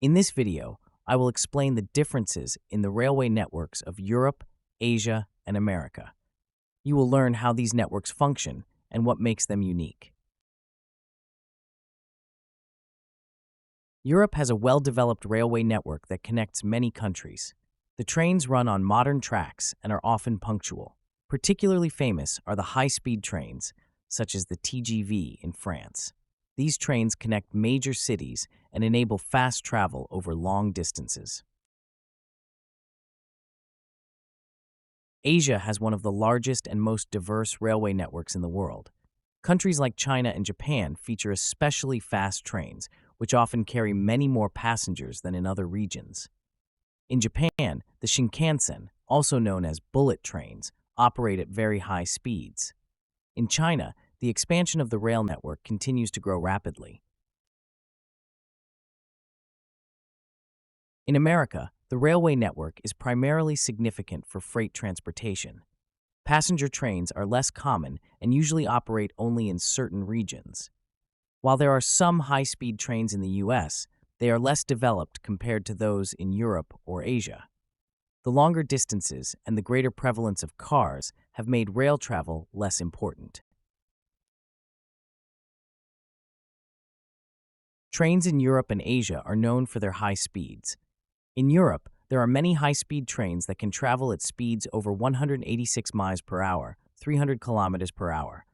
In this video, I will explain the differences in the railway networks of Europe, Asia, and America. You will learn how these networks function and what makes them unique. Europe has a well-developed railway network that connects many countries. The trains run on modern tracks and are often punctual. Particularly famous are the high-speed trains, such as the TGV in France. These trains connect major cities and enable fast travel over long distances. Asia has one of the largest and most diverse railway networks in the world. Countries like China and Japan feature especially fast trains, which often carry many more passengers than in other regions. In Japan, the Shinkansen, also known as bullet trains, operate at very high speeds. In China, the expansion of the rail network continues to grow rapidly. In America, the railway network is primarily significant for freight transportation. Passenger trains are less common and usually operate only in certain regions. While there are some high-speed trains in the U.S., they are less developed compared to those in Europe or Asia. The longer distances and the greater prevalence of cars have made rail travel less important. Trains in Europe and Asia are known for their high speeds. In Europe, there are many high-speed trains that can travel at speeds over 186 miles per hour, 300 kilometers per hour.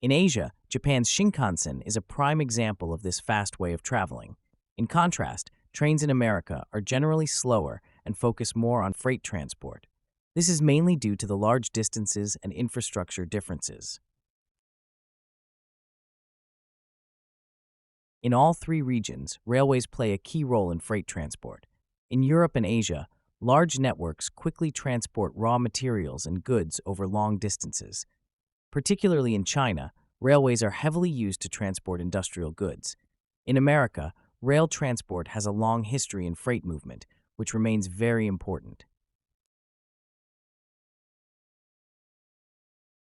In Asia, Japan's Shinkansen is a prime example of this fast way of traveling. In contrast, trains in America are generally slower and focus more on freight transport. This is mainly due to the large distances and infrastructure differences. In all three regions, railways play a key role in freight transport. In Europe and Asia, large networks quickly transport raw materials and goods over long distances. Particularly in China, railways are heavily used to transport industrial goods. In America, rail transport has a long history in freight movement, which remains very important.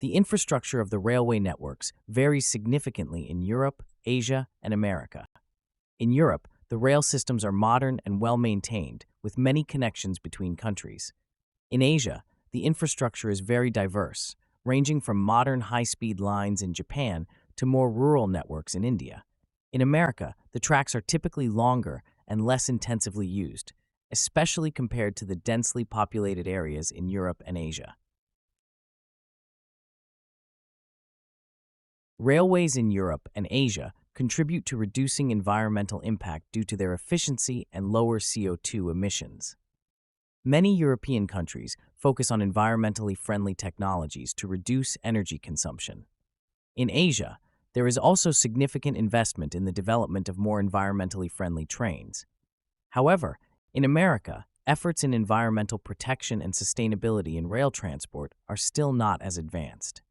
The infrastructure of the railway networks varies significantly in Europe, Asia, and America. In Europe, the rail systems are modern and well-maintained, with many connections between countries. In Asia, the infrastructure is very diverse, ranging from modern high-speed lines in Japan to more rural networks in India. In America, the tracks are typically longer and less intensively used, especially compared to the densely populated areas in Europe and Asia. Railways in Europe and Asia contribute to reducing environmental impact due to their efficiency and lower CO2 emissions. Many European countries focus on environmentally friendly technologies to reduce energy consumption. In Asia, there is also significant investment in the development of more environmentally friendly trains. However, in America, efforts in environmental protection and sustainability in rail transport are still not as advanced.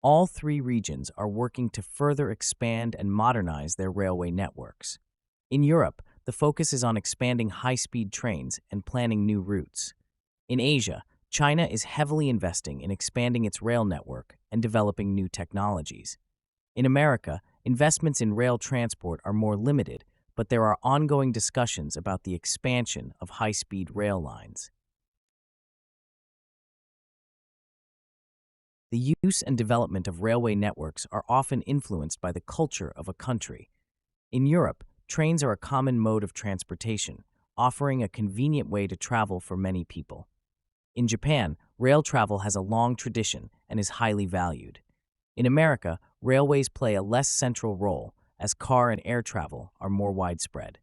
All three regions are working to further expand and modernize their railway networks. In Europe, the focus is on expanding high-speed trains and planning new routes. In Asia, China is heavily investing in expanding its rail network and developing new technologies. In America, investments in rail transport are more limited, but there are ongoing discussions about the expansion of high-speed rail lines. The use and development of railway networks are often influenced by the culture of a country. In Europe, trains are a common mode of transportation, offering a convenient way to travel for many people. In Japan, rail travel has a long tradition and is highly valued. In America, railways play a less central role, as car and air travel are more widespread.